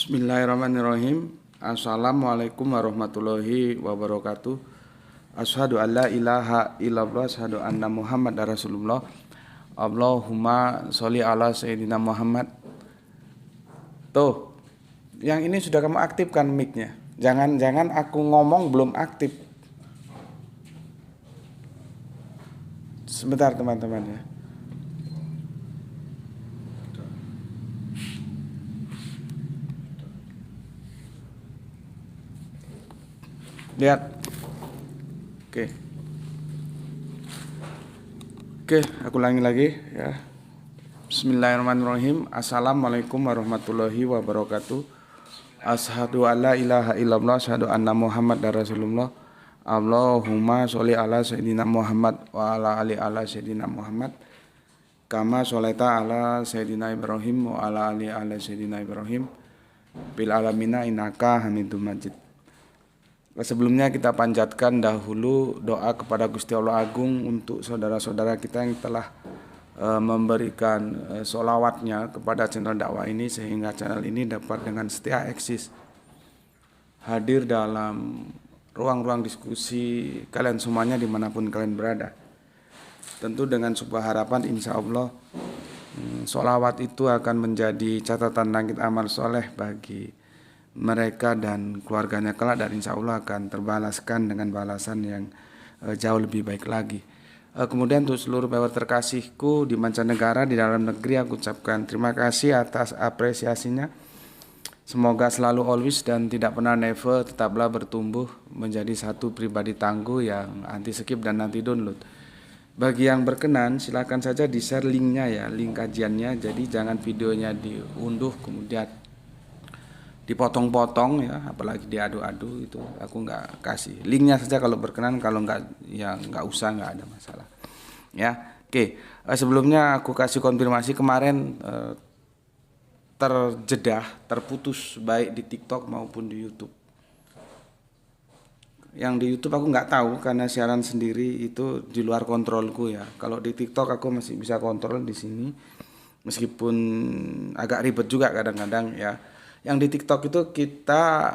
Bismillahirrahmanirrahim. Assalamualaikum warahmatullahi wabarakatuh. Asyhadu an la ilaha illallah, asyhadu anna Muhammad Rasulullah. Allahumma sholli ala sayyidina Muhammad. Tuh, yang ini sudah kamu aktifkan mic-nya. Jangan aku ngomong belum aktif. Sebentar teman-teman ya. Lihat. Oke, aku ulangi lagi ya. Bismillahirrahmanirrahim. Assalamualaikum warahmatullahi wabarakatuh. Asyhadu an la ilaha illallah, asyhadu anna Muhammad Rasulullah. Allahumma sholli ala sayyidina Muhammad wa ala ali ala sayyidina Muhammad. Kama sholaita ala sayyidina Ibrahim wa ala ali ala sayyidina Ibrahim. Bil alamina innaka Hamidum Majid. Sebelumnya kita panjatkan dahulu doa kepada Gusti Allah Agung untuk saudara-saudara kita yang telah memberikan sholawatnya kepada channel dakwah ini, sehingga channel ini dapat dengan setia eksis hadir dalam ruang-ruang diskusi kalian semuanya dimanapun kalian berada. Tentu dengan sebuah harapan insya Allah sholawat itu akan menjadi catatan langit amal soleh bagi mereka dan keluarganya kelak, dan insya Allah akan terbalaskan dengan balasan yang jauh lebih baik lagi. Kemudian untuk seluruh pewer terkasihku di mancanegara, di dalam negeri, aku ucapkan terima kasih atas apresiasinya. Semoga selalu always dan tidak pernah never tetaplah bertumbuh menjadi satu pribadi tangguh yang anti skip dan anti download. Bagi yang berkenan silakan saja di share linknya ya, link kajiannya. Jadi jangan videonya diunduh kemudian dipotong-potong ya, apalagi diadu-adu, itu aku nggak kasih. Linknya saja kalau berkenan, kalau nggak ya nggak usah, nggak ada masalah ya. Oke, sebelumnya aku kasih konfirmasi kemarin terputus baik di TikTok maupun di YouTube. Yang di YouTube aku nggak tahu karena siaran sendiri itu di luar kontrolku ya. Kalau di TikTok aku masih bisa kontrol di sini, meskipun agak ribet juga kadang-kadang ya. Yang di TikTok itu kita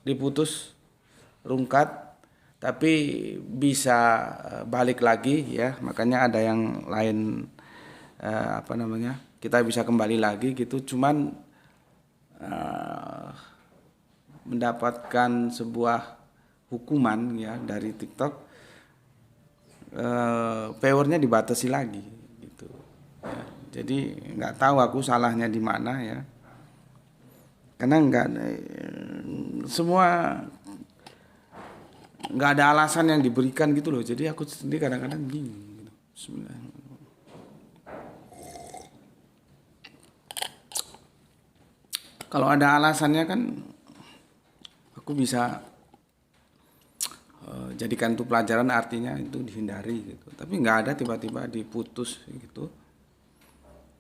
diputus rungkat tapi bisa balik lagi ya, makanya ada yang lain kita bisa kembali lagi gitu. Cuman mendapatkan sebuah hukuman ya dari TikTok, powernya dibatasi lagi gitu ya. Jadi nggak tahu aku salahnya di mana ya, karena nggak ada alasan yang diberikan gitu loh. Jadi aku sendiri kadang-kadang bingung gitu. Bismillahirrahmanirrahim. Kalau ada alasannya kan aku bisa jadikan itu pelajaran, artinya itu dihindari gitu. Tapi nggak ada, tiba-tiba diputus gitu.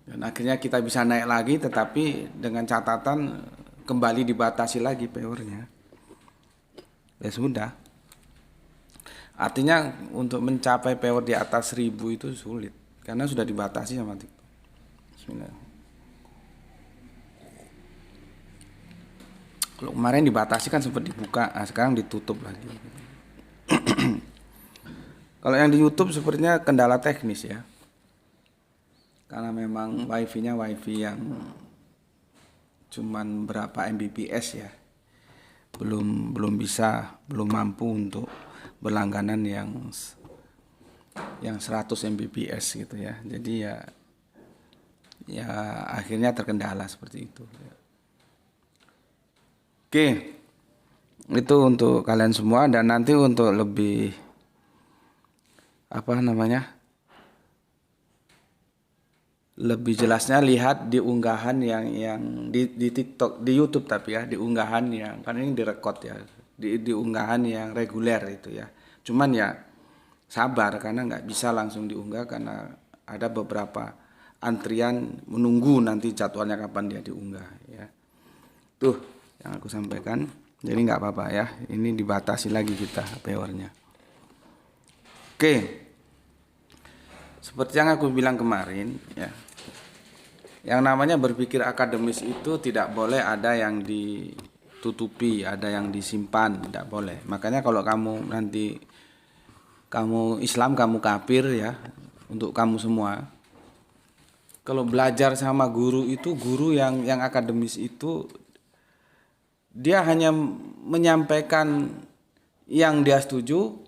Dan akhirnya kita bisa naik lagi, tetapi dengan catatan kembali dibatasi lagi powernya. Ya sudah. Artinya untuk mencapai power di atas 1000 itu sulit karena sudah dibatasi sama TikTok. Bismillah. Kalau kemarin dibatasi kan sempat dibuka, sekarang ditutup lagi. Kalau yang di YouTube sepertinya kendala teknis ya. Karena memang wifi-nya wifi yang cuman berapa Mbps ya, belum mampu untuk berlangganan yang 100 Mbps gitu ya. Jadi ya akhirnya terkendala seperti itu ya. Oke, itu untuk kalian semua, dan nanti untuk lebih lebih jelasnya lihat di unggahan yang di TikTok, di YouTube, tapi ya di unggahan yang kan ini direkod ya, di unggahan yang reguler itu ya. Cuman ya sabar karena nggak bisa langsung diunggah karena ada beberapa antrian menunggu nanti jadwalnya kapan dia diunggah ya. Tuh yang aku sampaikan. Jadi nggak apa-apa ya, ini dibatasi lagi kita powernya. Oke, seperti yang aku bilang kemarin ya, Yang namanya berpikir akademis itu tidak boleh ada yang ditutupi, ada yang disimpan, tidak boleh. Makanya kalau kamu nanti kamu Islam, kamu kafir ya, untuk kamu semua. Kalau belajar sama guru itu, guru yang akademis itu dia hanya menyampaikan yang dia setuju,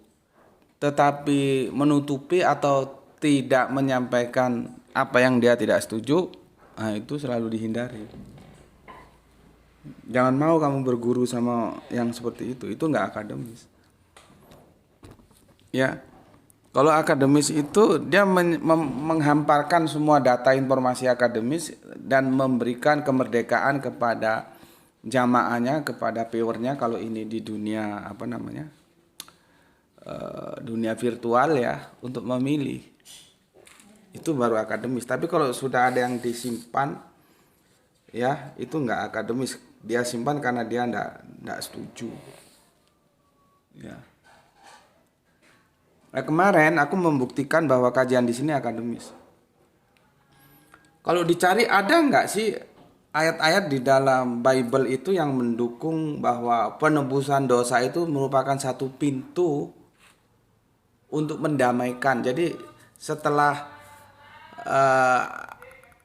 tetapi menutupi atau tidak menyampaikan apa yang dia tidak setuju. Nah, itu selalu dihindari. Jangan mau kamu berguru sama yang seperti itu nggak akademis. Ya, kalau akademis itu dia menghamparkan semua data informasi akademis dan memberikan kemerdekaan kepada jamaahnya, kepada viewernya. Kalau ini di dunia dunia virtual ya, untuk memilih. Itu baru akademis. Tapi kalau sudah ada yang disimpan ya, itu enggak akademis. Dia simpan karena dia enggak setuju. Ya. Nah, kemarin aku membuktikan bahwa kajian di sini akademis. Kalau dicari ada enggak sih ayat-ayat di dalam Bible itu yang mendukung bahwa penebusan dosa itu merupakan satu pintu untuk mendamaikan. Jadi setelah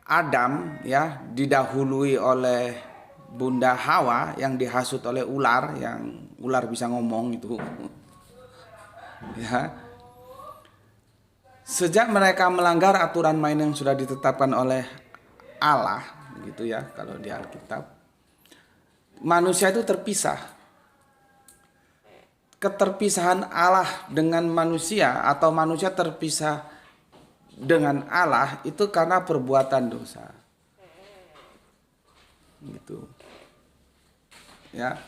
Adam ya didahului oleh Bunda Hawa yang dihasut oleh ular, yang ular bisa ngomong itu ya, sejak mereka melanggar aturan main yang sudah ditetapkan oleh Allah gitu ya, kalau di Alkitab manusia itu terpisah. Keterpisahan Allah dengan manusia atau manusia terpisah dengan Allah itu karena perbuatan dosa. Gitu. Ya.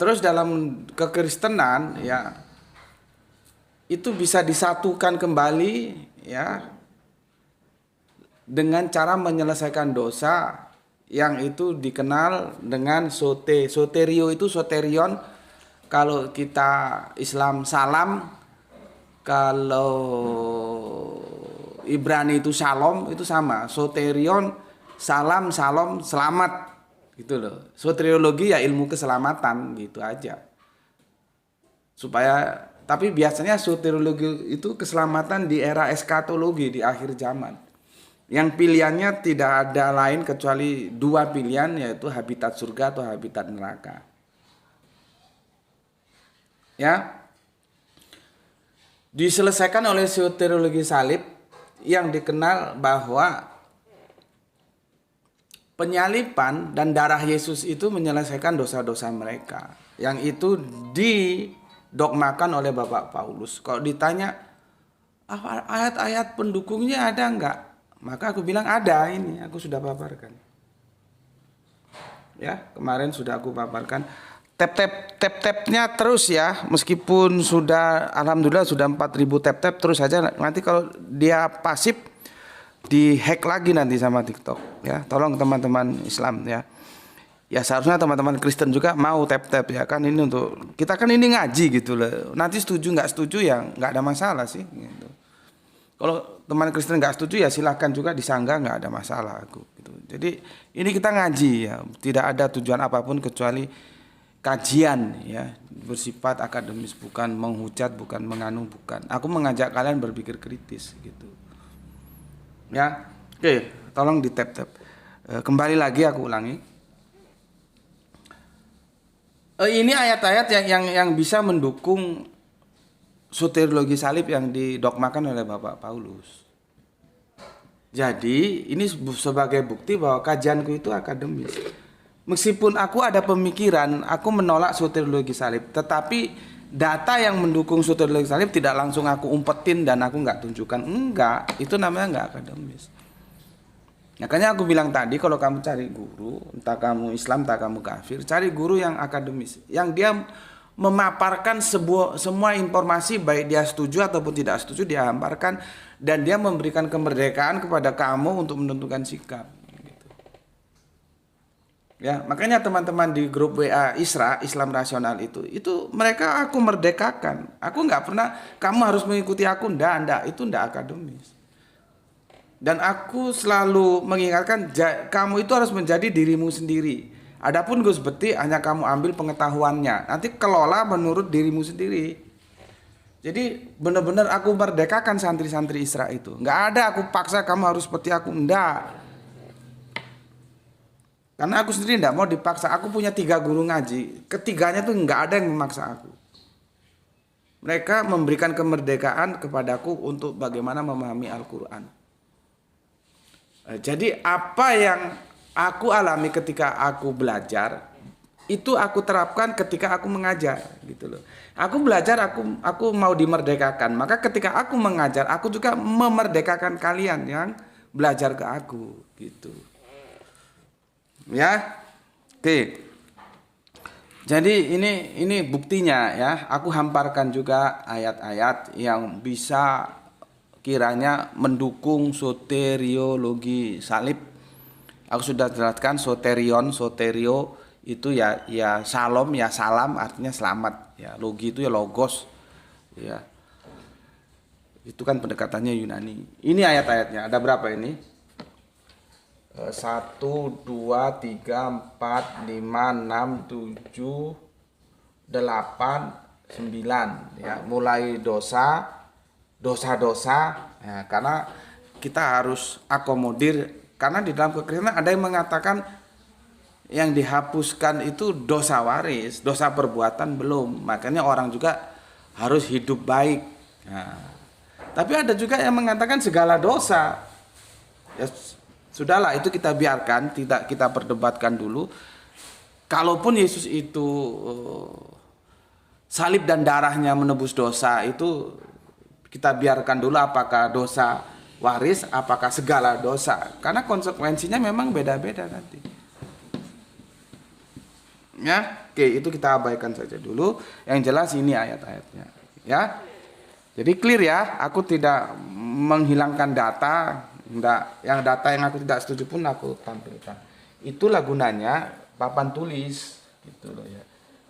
Terus dalam kekristenan ya itu bisa disatukan kembali ya dengan cara menyelesaikan dosa yang itu dikenal dengan soterio itu soterion. Kalau kita Islam salam, kalau Ibrani itu shalom, itu sama. Soterion, salam, shalom, selamat. Gitu loh. Soteriologi ya ilmu keselamatan gitu aja. Tapi biasanya soteriologi itu keselamatan di era eskatologi di akhir zaman. Yang pilihannya tidak ada lain kecuali dua pilihan, yaitu habitat surga atau habitat neraka. Ya. Diselesaikan oleh soteriologi salib yang dikenal bahwa penyaliban dan darah Yesus itu menyelesaikan dosa-dosa mereka, yang itu didogmakan oleh Bapak Paulus. Kalau ditanya apa ayat-ayat pendukungnya ada enggak, maka aku bilang ada, ini aku sudah paparkan ya, kemarin sudah aku paparkan. Tap-tapnya terus ya, meskipun sudah alhamdulillah sudah 4.000 tap-tap, terus saja. Nanti kalau dia pasif dihack lagi nanti sama TikTok ya. Tolong teman-teman Islam ya. Ya seharusnya teman-teman Kristen juga mau tap-tap ya kan, ini untuk kita kan ini ngaji gitu loh. Nanti setuju nggak setuju ya nggak ada masalah sih gitu. Kalau teman Kristen nggak setuju ya silahkan juga disanggah, nggak ada masalah aku gitu. Jadi ini kita ngaji ya, tidak ada tujuan apapun kecuali kajian ya, bersifat akademis, bukan menghujat, bukan menganu, bukan. Aku mengajak kalian berpikir kritis gitu. Ya. Oke, tolong di tap-tap. Kembali lagi aku ulangi. Ini ayat-ayat yang bisa mendukung soteriologi salib yang didogmakan oleh Bapak Paulus. Jadi, ini sebagai bukti bahwa kajianku itu akademis. Meskipun aku ada pemikiran, aku menolak soteriologi salib, tetapi data yang mendukung soteriologi salib tidak langsung aku umpetin dan aku nggak tunjukkan. Enggak, itu namanya nggak akademis. Makanya aku bilang tadi, kalau kamu cari guru, entah kamu Islam, entah kamu kafir, cari guru yang akademis, yang dia memaparkan semua informasi, baik dia setuju ataupun tidak setuju, dia hamparkan, dan dia memberikan kemerdekaan kepada kamu untuk menentukan sikap. Ya, makanya teman-teman di grup WA Islam Rasional itu mereka aku merdekakan. Aku nggak pernah kamu harus mengikuti aku, ndak, itu ndak akademis. Dan aku selalu mengingatkan kamu itu harus menjadi dirimu sendiri. Adapun Gus Bekti hanya kamu ambil pengetahuannya. Nanti kelola menurut dirimu sendiri. Jadi benar-benar aku merdekakan santri-santri Isra itu. Nggak ada aku paksa kamu harus seperti aku. Enggak. Karena aku sendiri nggak mau dipaksa. Aku punya 3 guru ngaji. Ketiganya tuh nggak ada yang memaksa aku. Mereka memberikan kemerdekaan kepadaku untuk bagaimana memahami Al-Quran. Jadi apa yang aku alami ketika aku belajar, itu aku terapkan ketika aku mengajar, gitu loh. Aku belajar, aku mau dimerdekakan. Maka ketika aku mengajar, aku juga memerdekakan kalian yang belajar ke aku, gitu. Ya, oke. Jadi ini buktinya ya. Aku hamparkan juga ayat-ayat yang bisa kiranya mendukung soteriologi salib. Aku sudah jelaskan soterio itu ya salom, ya salam artinya selamat, ya logi itu ya logos, ya itu kan pendekatannya Yunani. Ini ayat-ayatnya ada berapa ini? 1, 2, 3, 4, 5, 6, 7, 8, 9 ya, mulai dosa-dosa ya, karena kita harus akomodir, karena di dalam kekristenan ada yang mengatakan yang dihapuskan itu dosa waris, dosa perbuatan belum, makanya orang juga harus hidup baik. Nah, tapi ada juga yang mengatakan segala dosa. Ya, sudahlah itu kita biarkan, tidak kita perdebatkan dulu. Kalaupun Yesus itu salib dan darahnya menebus dosa, itu kita biarkan dulu apakah dosa waris, apakah segala dosa. Karena konsekuensinya memang beda-beda nanti. Ya, oke, itu kita abaikan saja dulu. Yang jelas ini ayat-ayatnya. Ya, jadi clear ya. Aku tidak menghilangkan data. Enggak, yang data yang aku tidak setuju pun aku tampilkan. Itulah gunanya papan tulis, gitu loh ya.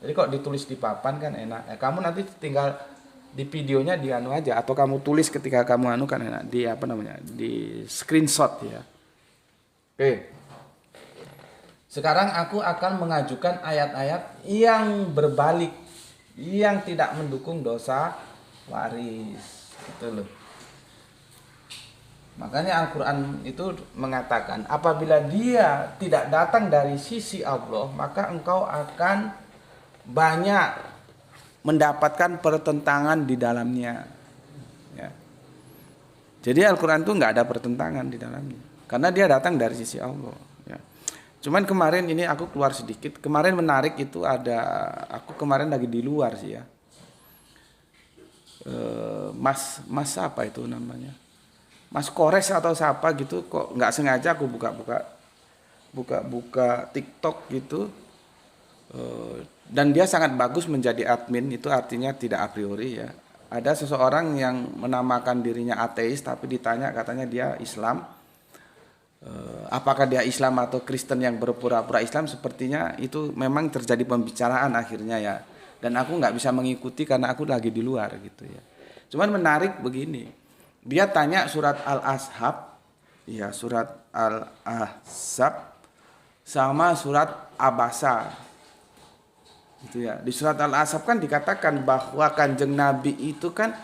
Jadi kok ditulis di papan kan enak. Kamu nanti tinggal di videonya di anu aja, atau kamu tulis ketika kamu anu kan enak, di apa namanya, di screenshot ya. Oke. Sekarang aku akan mengajukan ayat-ayat yang berbalik, yang tidak mendukung dosa waris, gitu loh. Makanya Al-Quran itu mengatakan apabila dia tidak datang dari sisi Allah, maka engkau akan banyak mendapatkan pertentangan di dalamnya. Ya. Jadi Al-Quran itu nggak ada pertentangan di dalamnya, karena dia datang dari sisi Allah. Ya. Cuman kemarin ini aku keluar sedikit. Kemarin menarik itu aku kemarin lagi di luar sih ya. Mas apa itu namanya? Mas Kores atau siapa gitu, kok nggak sengaja aku buka TikTok gitu, dan dia sangat bagus menjadi admin, itu artinya tidak a priori ya. Ada seseorang yang menamakan dirinya ateis tapi ditanya katanya dia Islam, apakah dia Islam atau Kristen yang berpura-pura Islam, sepertinya itu memang terjadi pembicaraan akhirnya ya, dan aku nggak bisa mengikuti karena aku lagi di luar gitu ya. Cuman menarik begini. Dia tanya surat Al-Ahzab, ya surat Al-Ahzab sama surat Abasa, gitu ya. Di surat Al-Ahzab kan dikatakan bahwa kanjeng Nabi itu kan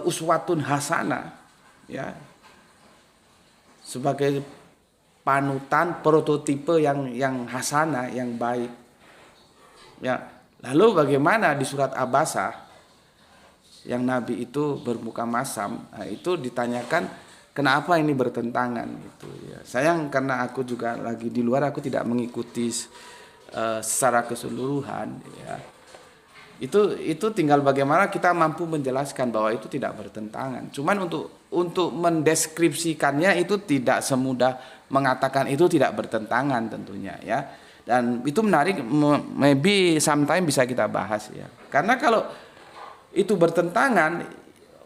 uswatun hasanah, ya, sebagai panutan prototipe yang hasanah, yang baik. Ya, lalu bagaimana di surat Abasa? Yang Nabi itu bermuka masam, nah itu ditanyakan kenapa ini bertentangan gitu ya. Sayang karena aku juga lagi di luar, aku tidak mengikuti secara keseluruhan ya. Itu tinggal bagaimana kita mampu menjelaskan bahwa itu tidak bertentangan. Cuman untuk mendeskripsikannya itu tidak semudah mengatakan itu tidak bertentangan tentunya ya. Dan itu menarik, maybe sometime bisa kita bahas ya. Karena kalau itu bertentangan,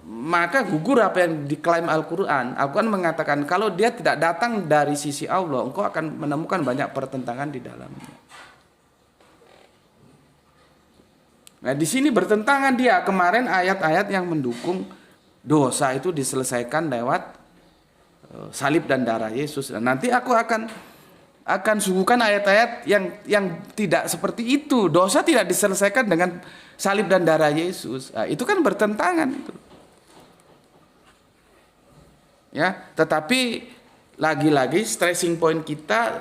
maka gugur apa yang diklaim Al-Quran. Al-Quran mengatakan kalau dia tidak datang dari sisi Allah, engkau akan menemukan banyak pertentangan di dalamnya. Nah di sini bertentangan dia. Kemarin ayat-ayat yang mendukung dosa itu diselesaikan lewat salib dan darah Yesus. Dan nanti aku akan suguhkan ayat-ayat yang tidak seperti itu. Dosa tidak diselesaikan dengan salib dan darah Yesus. Nah, itu kan bertentangan itu. Ya, tetapi lagi-lagi stressing point kita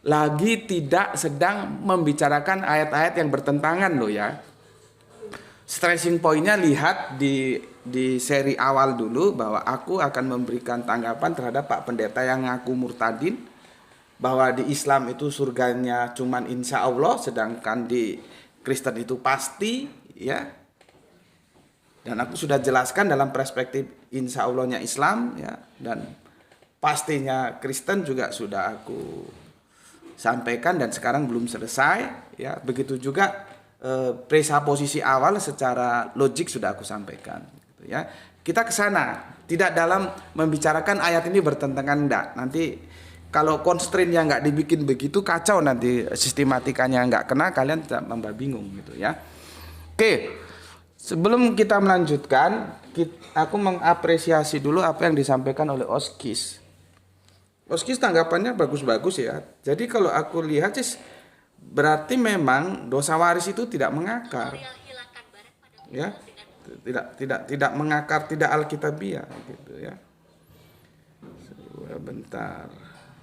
lagi tidak sedang membicarakan ayat-ayat yang bertentangan loh ya. Stressing pointnya lihat di seri awal dulu bahwa aku akan memberikan tanggapan terhadap Pak Pendeta yang ngaku murtadin, bahwa di Islam itu surganya cuman insya Allah, sedangkan di Kristen itu pasti ya. Dan aku sudah jelaskan dalam perspektif insya Allahnya Islam ya, dan pastinya Kristen juga sudah aku sampaikan dan sekarang belum selesai ya. Begitu juga presaposisi awal secara logik sudah aku sampaikan gitu ya. Kita ke sana, tidak dalam membicarakan ayat ini bertentangan, enggak. Nanti kalau constraint-nya nggak dibikin begitu kacau, nanti sistematikanya nggak kena, kalian tambah bingung gitu ya. Oke, sebelum kita melanjutkan, aku mengapresiasi dulu apa yang disampaikan oleh Oskis. Oskis tanggapannya bagus-bagus ya. Jadi kalau aku lihat sih berarti memang dosa waris itu tidak mengakar. Ya. Tidak mengakar, tidak alkitabiah gitu ya. Sebentar.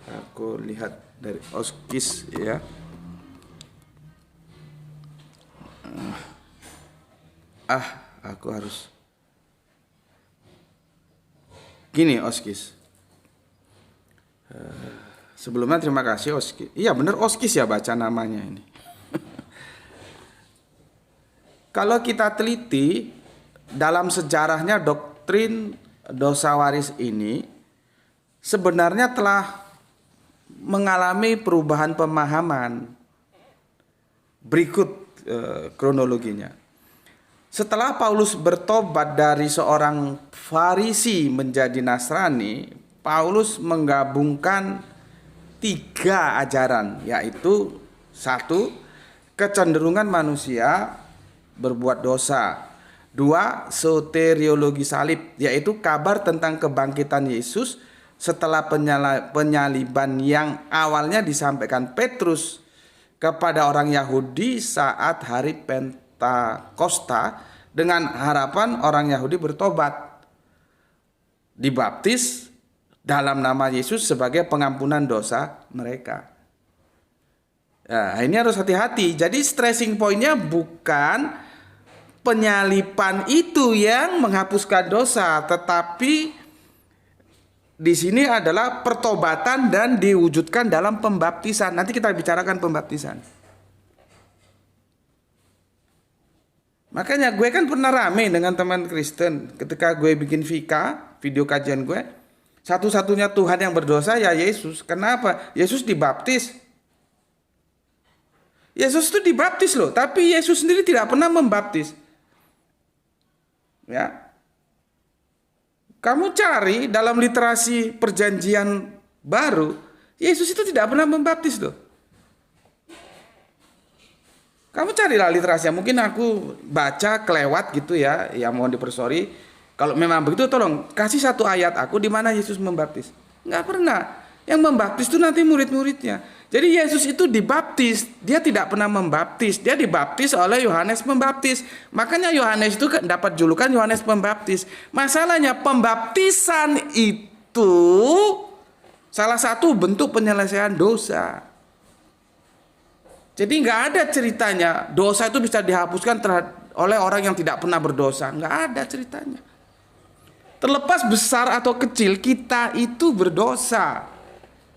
Aku lihat dari Oskis ya. Aku harus gini Oskis. Sebelumnya terima kasih Oskis. Iya benar Oskis ya baca namanya ini. Kalau kita teliti dalam sejarahnya doktrin dosa waris ini sebenarnya telah mengalami perubahan pemahaman. Berikut kronologinya. Setelah Paulus bertobat dari seorang Farisi menjadi Nasrani, Paulus menggabungkan 3 ajaran, yaitu 1. Kecenderungan manusia berbuat dosa. 2. Soteriologi salib, yaitu kabar tentang kebangkitan Yesus setelah penyaliban yang awalnya disampaikan Petrus kepada orang Yahudi saat hari Pentakosta dengan harapan orang Yahudi bertobat, dibaptis dalam nama Yesus sebagai pengampunan dosa mereka. Nah, ini harus hati-hati. Jadi stressing pointnya bukan penyaliban itu yang menghapuskan dosa, tetapi di sini adalah pertobatan dan diwujudkan dalam pembaptisan. Nanti kita bicarakan pembaptisan. Makanya gue kan pernah rame dengan teman Kristen ketika gue bikin video kajian gue. Satu-satunya Tuhan yang berdosa ya Yesus. Kenapa? Yesus dibaptis. Yesus itu dibaptis loh, tapi Yesus sendiri tidak pernah membaptis. Ya. Kamu cari dalam literasi perjanjian baru, Yesus itu tidak pernah membaptis loh. Kamu carilah literasinya, mungkin aku baca kelewat gitu ya, ya mohon dipersori. Kalau memang begitu tolong kasih 1 ayat aku di mana Yesus membaptis. Enggak pernah. Yang membaptis itu nanti murid-muridnya. Jadi Yesus itu dibaptis, dia tidak pernah membaptis. Dia dibaptis oleh Yohanes Pembaptis. Makanya Yohanes itu dapat julukan Yohanes Pembaptis. Masalahnya pembaptisan itu salah satu bentuk penyelesaian dosa. Jadi nggak ada ceritanya dosa itu bisa dihapuskan oleh orang yang tidak pernah berdosa. Nggak ada ceritanya. Terlepas besar atau kecil, kita itu berdosa.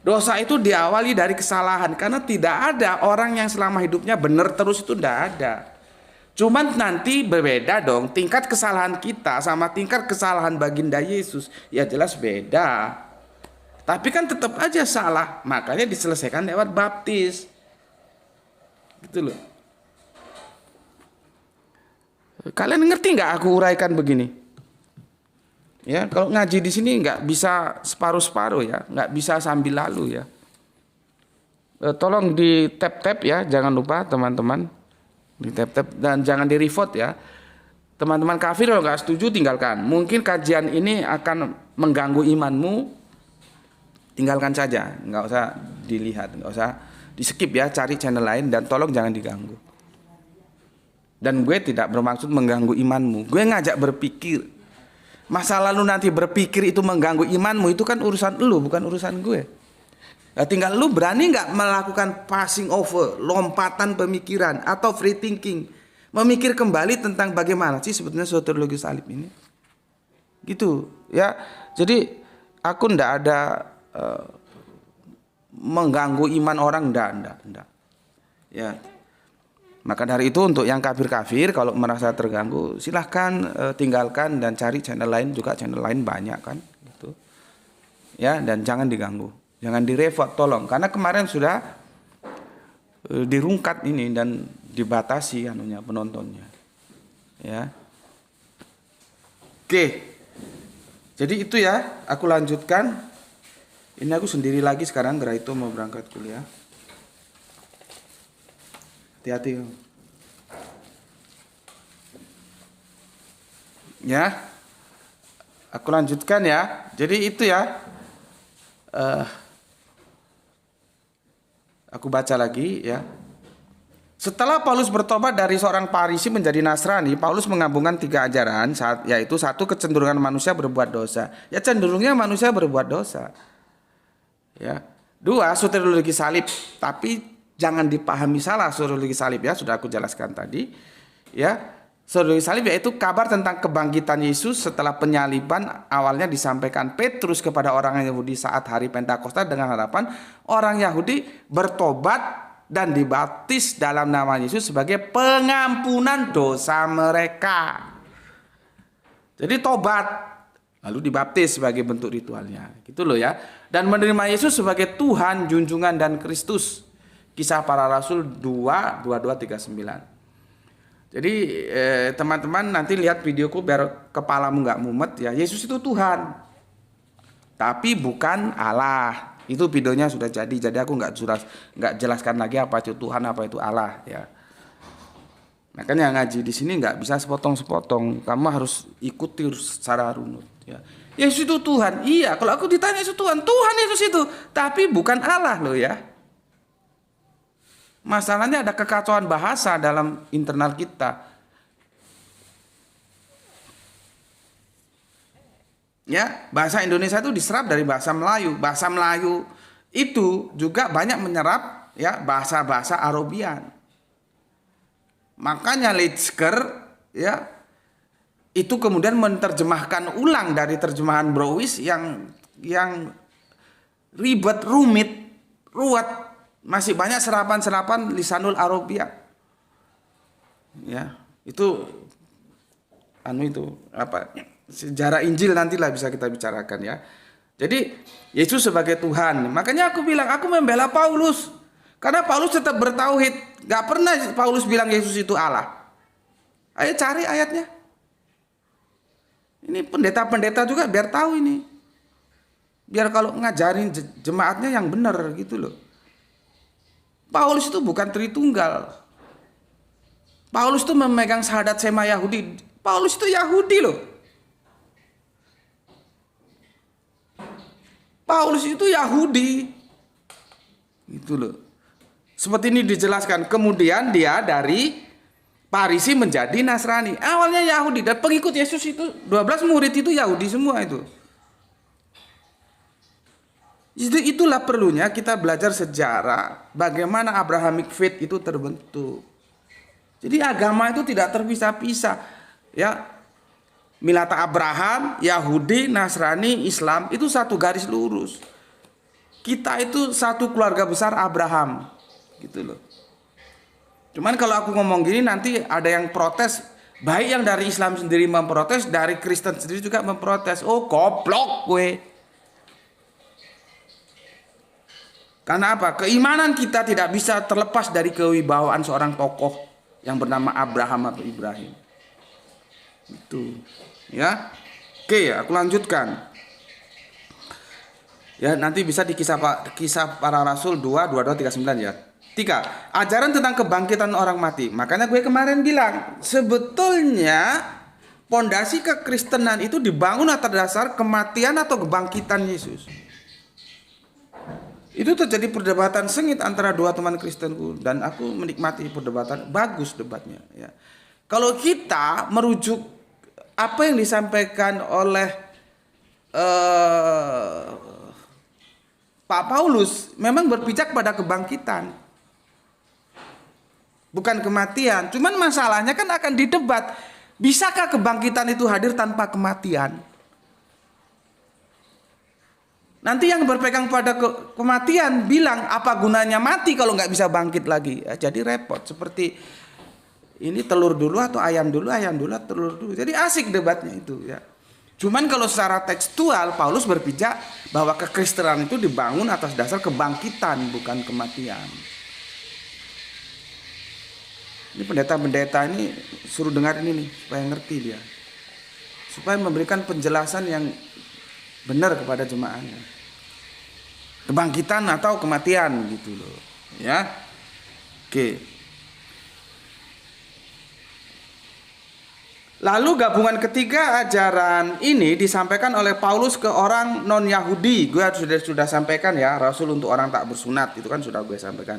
Dosa itu diawali dari kesalahan. Karena tidak ada orang yang selama hidupnya benar terus, itu tidak ada. Cuman nanti berbeda dong. Tingkat kesalahan kita sama tingkat kesalahan baginda Yesus, ya jelas beda. Tapi kan tetap aja salah. Makanya diselesaikan lewat baptis. Gitu loh. Kalian ngerti nggak aku uraikan begini? Ya, kalau ngaji di sini nggak bisa separuh-separuh ya, nggak bisa sambil lalu ya. Tolong di tap-tap ya, jangan lupa teman-teman, di tap-tap dan jangan di revote ya. Teman-teman kafir kalau nggak setuju tinggalkan. Mungkin kajian ini akan mengganggu imanmu, tinggalkan saja, nggak usah dilihat, nggak usah di skip ya, cari channel lain dan tolong jangan diganggu. Dan gue tidak bermaksud mengganggu imanmu, gue ngajak berpikir. Masa lalu nanti berpikir itu mengganggu imanmu, itu kan urusan lu, bukan urusan gue. Nah, tinggal lu berani nggak melakukan passing over, lompatan pemikiran atau free thinking, memikir kembali tentang bagaimana sih sebetulnya soteriologi salib ini, gitu ya. Jadi aku ndak ada mengganggu iman orang, ndak. Ya. Maka dari itu untuk yang kafir-kafir kalau merasa terganggu silahkan tinggalkan dan cari channel lain, juga channel lain banyak kan, gitu. Ya, dan jangan diganggu, jangan direvot tolong, karena kemarin sudah dirungkat ini dan dibatasi anunya penontonnya. Ya. Oke. Jadi itu ya, aku lanjutkan. Ini aku sendiri lagi sekarang, gerak itu mau berangkat kuliah. Hati-hati. Ya. Aku lanjutkan ya. Jadi itu ya. Aku baca lagi ya. Setelah Paulus bertobat dari seorang Farisi menjadi Nasrani, Paulus menggabungkan 3 ajaran, yaitu 1, kecenderungan manusia berbuat dosa. Ya, cenderungnya manusia berbuat dosa. Ya. 2, soteriologi salib, tapi jangan dipahami salah soteriologi salib ya, sudah aku jelaskan tadi. Ya. Soteriologi salib yaitu kabar tentang kebangkitan Yesus setelah penyaliban, awalnya disampaikan Petrus kepada orang Yahudi saat hari Pentakosta dengan harapan orang Yahudi bertobat dan dibaptis dalam nama Yesus sebagai pengampunan dosa mereka. Jadi tobat lalu dibaptis sebagai bentuk ritualnya, gitu loh ya. Dan menerima Yesus sebagai Tuhan, junjungan dan Kristus. Kisah Para Rasul 2:22-39. Jadi teman-teman nanti lihat videoku biar kepalamu nggak mumet ya. Yesus itu Tuhan, tapi bukan Allah. Itu videonya sudah jadi aku nggak jelaskan lagi apa itu Tuhan, apa itu Allah ya. Makanya ngaji di sini nggak bisa sepotong-sepotong, kamu harus ikuti secara runut ya. Yesus itu Tuhan, iya. Kalau aku ditanya Yesus Tuhan, Tuhan Yesus itu, tapi bukan Allah loh ya. Masalahnya ada kekacauan bahasa dalam internal kita. Ya, bahasa Indonesia itu diserap dari bahasa Melayu. Bahasa Melayu itu juga banyak menyerap ya bahasa-bahasa Arabian. Makanya Letzker ya itu kemudian menerjemahkan ulang dari terjemahan Brouwys yang ribet, rumit, ruwet, masih banyak serapan-serapan lisanul Arabia. Ya, itu sejarah Injil nantilah bisa kita bicarakan ya. Jadi Yesus sebagai Tuhan. Makanya aku bilang aku membela Paulus. Karena Paulus tetap bertauhid. Gak pernah Paulus bilang Yesus itu Allah. Ayo cari ayatnya. Ini pendeta-pendeta juga biar tahu ini. Biar kalau ngajarin jemaatnya yang benar gitu loh. Paulus itu bukan Tritunggal. Paulus itu memegang syahadat Shema Yahudi. Paulus itu Yahudi loh. Paulus itu Yahudi. Gitu loh. Seperti ini dijelaskan. Kemudian dia dari Farisi menjadi Nasrani. Awalnya Yahudi dan pengikut Yesus itu 12 murid itu Yahudi semua itu. Itulah perlunya kita belajar sejarah bagaimana Abrahamic faith itu terbentuk. Jadi agama itu tidak terpisah-pisah. Ya. Milata Abraham, Yahudi, Nasrani, Islam itu satu garis lurus. Kita itu satu keluarga besar Abraham, gitu loh. Cuman kalau aku ngomong gini nanti ada yang protes, baik yang dari Islam sendiri memprotes, dari Kristen sendiri juga memprotes. Oh, goblok gue. Karena apa? Keimanan kita tidak bisa terlepas dari kewibawaan seorang tokoh yang bernama Abraham atau Ibrahim. Itu ya. Oke, aku lanjutkan. Ya, nanti bisa di kisah Para Rasul 2:22-39 ya. 3. Ajaran tentang kebangkitan orang mati. Makanya gue kemarin bilang, sebetulnya pondasi kekristenan itu dibangun atas dasar kematian atau kebangkitan Yesus. Itu terjadi perdebatan sengit antara dua teman Kristenku dan aku menikmati perdebatan, bagus debatnya ya. Kalau kita merujuk apa yang disampaikan oleh Pak Paulus memang berpijak pada kebangkitan, bukan kematian. Cuman masalahnya kan akan didebat, bisakah kebangkitan itu hadir tanpa kematian? Nanti yang berpegang pada kematian bilang apa gunanya mati kalau nggak bisa bangkit lagi. Ya, jadi repot. Seperti ini telur dulu atau ayam dulu telur dulu. Jadi asik debatnya itu ya. Cuman kalau secara tekstual Paulus berpijak bahwa kekristenan itu dibangun atas dasar kebangkitan bukan kematian. Ini pendeta-pendeta ini suruh dengar ini nih supaya ngerti dia. Supaya memberikan penjelasan yang benar kepada jemaahnya. Kebangkitan atau kematian gitu loh ya. Oke. Lalu gabungan ketiga ajaran ini disampaikan oleh Paulus ke orang non Yahudi. Gue sudah sampaikan ya, rasul untuk orang tak bersunat itu kan sudah gue sampaikan.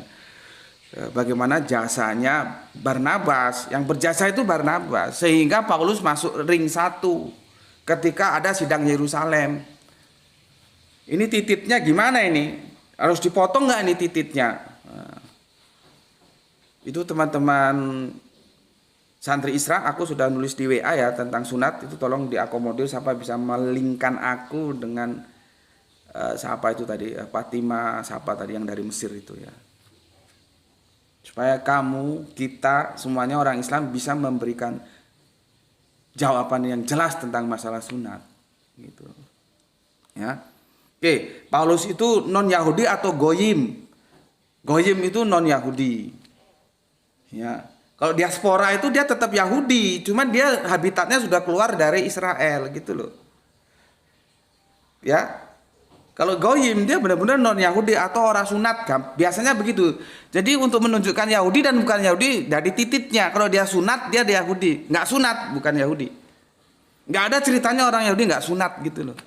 Bagaimana jasanya Barnabas, yang berjasa itu Barnabas, sehingga Paulus masuk ring 1 ketika ada sidang Yerusalem. Ini tititnya gimana ini? Harus dipotong nggak ini tititnya? Nah, itu teman-teman santri Isra, aku sudah nulis di WA ya tentang sunat, itu tolong diakomodir sampai bisa melingkan aku dengan siapa itu tadi, Fatima, siapa tadi yang dari Mesir itu ya. Supaya kamu, kita, semuanya orang Islam bisa memberikan jawaban yang jelas tentang masalah sunat gitu. Ya. Oke, Paulus itu non Yahudi atau goyim. Goyim itu non Yahudi. Ya, kalau diaspora itu dia tetap Yahudi, cuman dia habitatnya sudah keluar dari Israel gitu loh. Ya, kalau goyim dia benar-benar non Yahudi atau orang sunat, biasanya begitu. Jadi untuk menunjukkan Yahudi dan bukan Yahudi dari tititnya. Kalau dia sunat dia Yahudi, nggak sunat bukan Yahudi. Nggak ada ceritanya orang Yahudi nggak sunat gitu loh.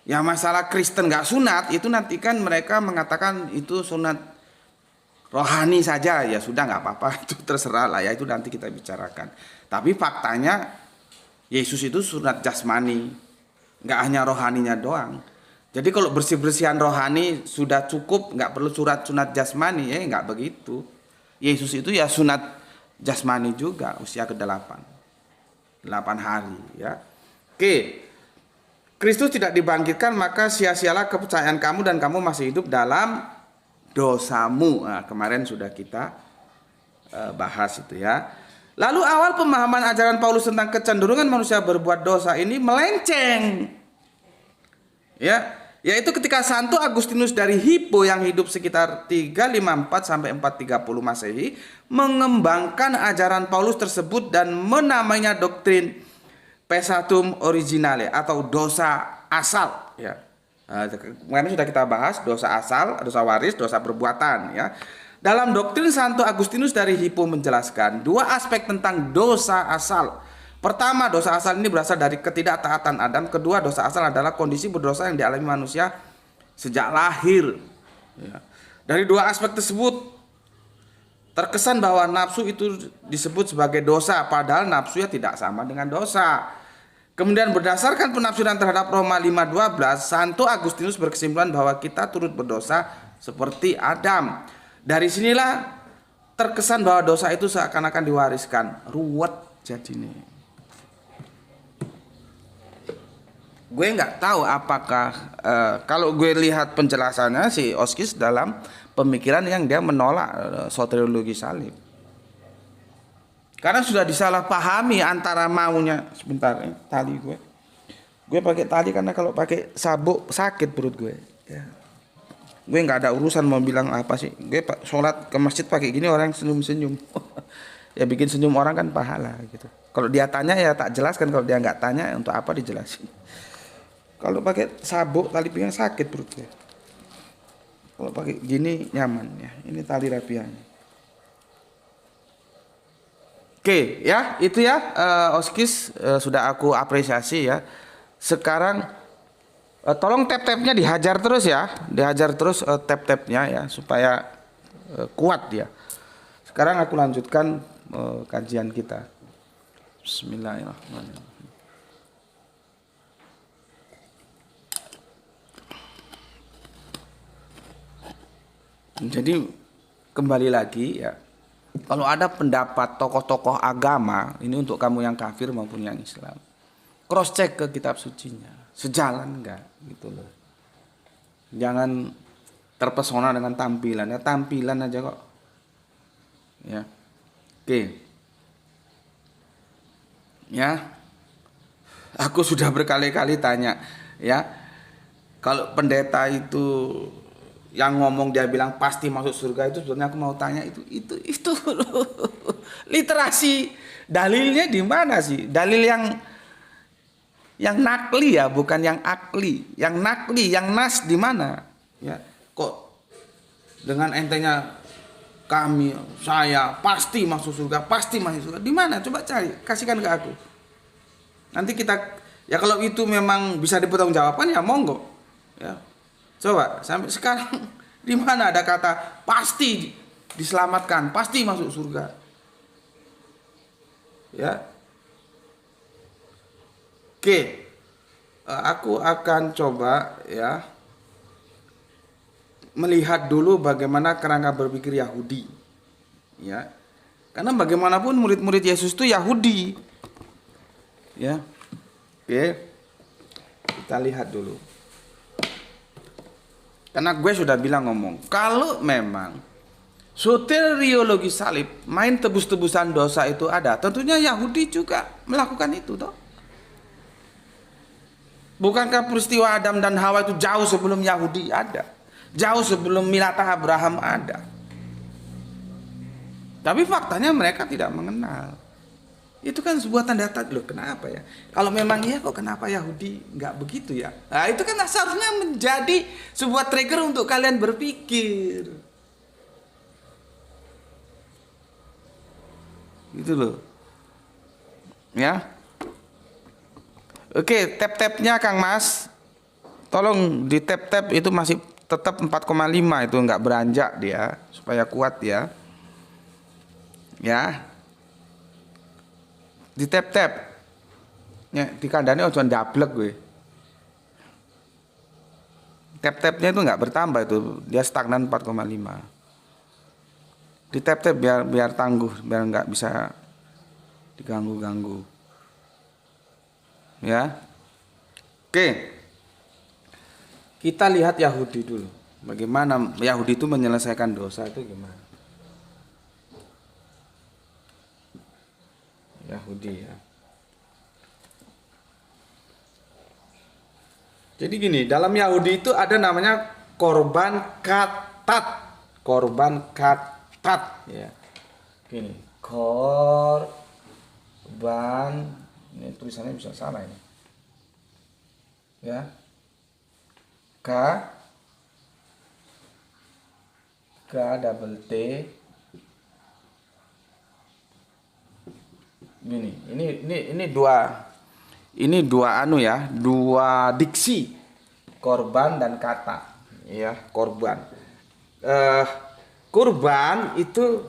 Ya masalah Kristen gak sunat itu nanti kan mereka mengatakan itu sunat rohani saja, ya sudah gak apa-apa, itu terserah lah ya, itu nanti kita bicarakan. Tapi faktanya Yesus itu sunat jasmani, gak hanya rohaninya doang. Jadi kalau bersih-bersihan rohani sudah cukup, gak perlu sunat jasmani, ya gak begitu. Yesus itu ya sunat jasmani juga usia ke-8 hari ya. Oke. Kristus tidak dibangkitkan, maka sia-sialah kepercayaan kamu dan kamu masih hidup dalam dosamu. Nah, kemarin sudah kita bahas itu ya. Lalu awal pemahaman ajaran Paulus tentang kecenderungan manusia berbuat dosa ini melenceng. Ya, yaitu ketika Santo Agustinus dari Hippo yang hidup sekitar 354 sampai 430 Masehi mengembangkan ajaran Paulus tersebut dan menamainya doktrin Pesatum originale atau dosa asal ya. Kemarin sudah kita bahas dosa asal, dosa waris, dosa perbuatan ya. Dalam doktrin Santo Agustinus dari Hippo menjelaskan dua aspek tentang dosa asal. Pertama, dosa asal ini berasal dari ketidaktaatan Adam. Kedua, dosa asal adalah kondisi berdosa yang dialami manusia sejak lahir ya. Dari dua aspek tersebut terkesan bahwa nafsu itu disebut sebagai dosa, padahal nafsu ya tidak sama dengan dosa. Kemudian berdasarkan penafsiran terhadap Roma 5:12, Santo Agustinus berkesimpulan bahwa kita turut berdosa seperti Adam. Dari sinilah terkesan bahwa dosa itu seakan-akan diwariskan. Ruwet jadinya. Gue nggak tahu apakah kalau gue lihat penjelasannya si Oskis dalam pemikiran yang dia menolak soteriologi salib. Karena sudah disalahpahami antara maunya sebentar tali gue. Gue pakai tali karena kalau pakai sabuk sakit perut gue. Ya. Gue nggak ada urusan mau bilang apa sih. Gue sholat ke masjid pakai gini orang senyum-senyum. Ya bikin senyum orang kan pahala gitu. Kalau dia tanya ya tak jelaskan, kalau dia nggak tanya untuk apa dijelasin. Kalau pakai sabuk tali pinggang sakit perut gue. Kalau pakai gini nyaman ya. Ini tali rapiahnya. Oke ya, itu ya Oskis sudah aku apresiasi ya. Sekarang Tolong tab-tabnya dihajar terus ya, dihajar terus tab-tabnya ya supaya kuat ya. Sekarang aku lanjutkan kajian kita. Bismillahirrahmanirrahim. Jadi kembali lagi ya, kalau ada pendapat tokoh-tokoh agama, ini untuk kamu yang kafir maupun yang Islam, cross check ke kitab sucinya, sejalan enggak gitu loh. Jangan terpesona dengan tampilan, ya tampilan aja kok. Ya. Oke. Ya. Aku sudah berkali-kali tanya, ya. Kalau pendeta itu yang ngomong dia bilang pasti masuk surga, itu sebenarnya aku mau tanya itu literasi dalilnya di mana sih? Dalil yang nakli ya, bukan yang akli. Yang nakli, yang nas di mana? Ya, kok dengan entenya saya pasti masuk surga, pasti masuk surga. Di mana? Coba cari, kasihkan ke aku. Nanti kita ya kalau itu memang bisa dipertanggungjawabkan ya monggo. Ya. Coba sampai sekarang di mana ada kata pasti diselamatkan, pasti masuk surga? Ya. Oke. Aku akan coba ya melihat dulu bagaimana kerangka berpikir Yahudi. Ya. Karena bagaimanapun murid-murid Yesus itu Yahudi. Ya. Oke. Kita lihat dulu. Karena gue sudah bilang ngomong, kalau memang soteriologi salib, main tebus-tebusan dosa itu ada, tentunya Yahudi juga melakukan itu toh. Bukankah peristiwa Adam dan Hawa itu jauh sebelum Yahudi ada? Jauh sebelum milatah Abraham ada. Tapi faktanya mereka tidak mengenal. Itu kan sebuah tanda tanya, loh kenapa ya? Kalau memang iya kok kenapa Yahudi nggak begitu ya? Nah itu kan seharusnya menjadi sebuah trigger untuk kalian berpikir. Gitu loh. Ya. Oke, tab-tabnya Kang Mas. Tolong di tab-tab itu masih tetap 4,5 itu nggak beranjak dia supaya kuat ya. Ya. Di tab-tab ya, di kandangnya ojo ndablek gue. Tab-tabnya itu nggak bertambah itu, dia stagnan 4,5. Di tab-tab biar tangguh, biar nggak bisa diganggu-ganggu. Ya. Oke. Kita lihat Yahudi dulu. Bagaimana Yahudi itu menyelesaikan dosa itu gimana? Yahudi ya. Jadi gini, dalam Yahudi itu ada namanya korban katat. Korban katat ya. Gini, korban, ini tulisannya bisa salah ini. Ya. Double T. Ini dua anu ya, dua diksi, korban dan kata ya, korban. Kurban itu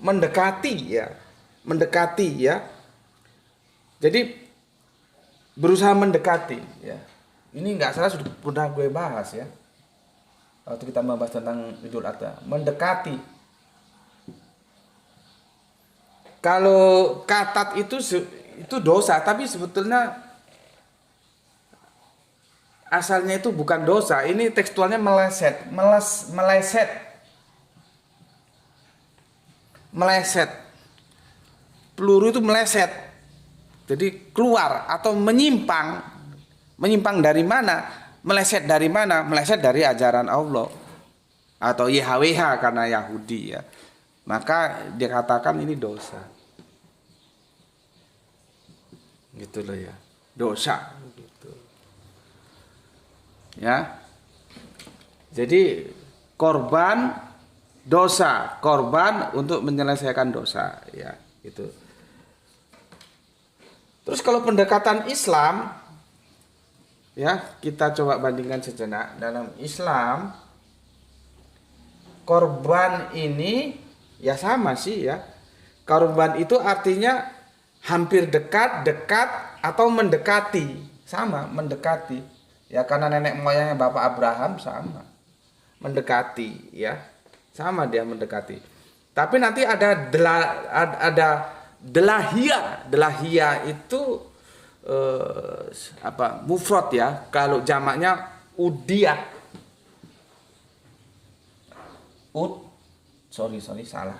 mendekati ya, jadi berusaha mendekati ya. Ini nggak salah, sudah pernah gue bahas ya waktu kita membahas tentang Idul Adha, mendekati. Kalau katat itu dosa, tapi sebetulnya asalnya itu bukan dosa. Ini tekstualnya meleset. Peluru itu meleset. Jadi keluar atau menyimpang. Menyimpang dari mana? Meleset dari mana? Meleset dari ajaran Allah atau YHWH karena Yahudi ya. Maka dikatakan ini dosa. Gitu loh ya. Dosa gitu. Ya. Jadi korban dosa, korban untuk menyelesaikan dosa ya, gitu. Terus kalau pendekatan Islam Ya, kita coba bandingkan sejenak. Dalam Islam, korban ini ya sama sih ya. Korban itu artinya hampir dekat, dekat atau mendekati. Sama, mendekati. Ya, karena nenek moyangnya Bapak Abraham sama. Mendekati ya. Sama dia mendekati. Tapi nanti ada delahia. Delahia itu mufrad ya. Kalau jamaknya udiyah. Salah.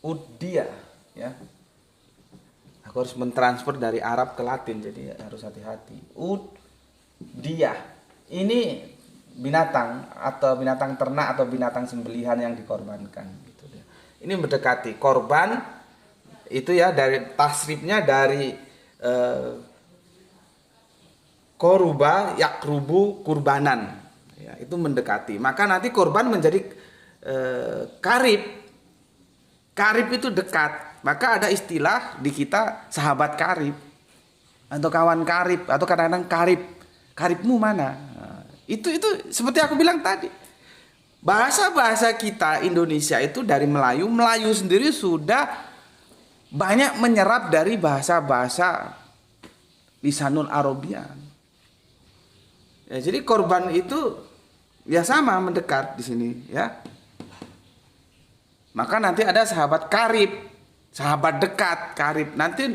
Udiyah ya. Aku harus mentransfer dari Arab ke Latin, jadi harus hati-hati. Udiyah. Ini binatang atau binatang ternak atau binatang sembelihan yang dikorbankan gitu. Ini mendekati korban itu ya, dari tasrifnya dari koruba yakrubu kurbanan ya, itu mendekati. Maka nanti korban menjadi karib. Karib itu dekat. Maka ada istilah di kita sahabat karib atau kawan karib atau kadang-kadang karib. Karibmu mana? Nah, itu seperti aku bilang tadi. Bahasa-bahasa kita Indonesia itu dari Melayu. Melayu sendiri sudah banyak menyerap dari bahasa-bahasa lisanul Arabian. Ya, jadi korban itu ya sama mendekat di sini ya. Maka nanti ada sahabat karib, sahabat dekat, karib. Nanti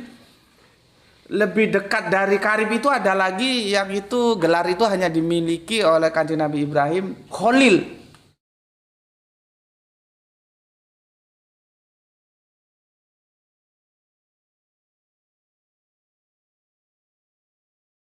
lebih dekat dari karib itu ada lagi yang itu gelar itu hanya dimiliki oleh Kanjeng Nabi Ibrahim, Khalil.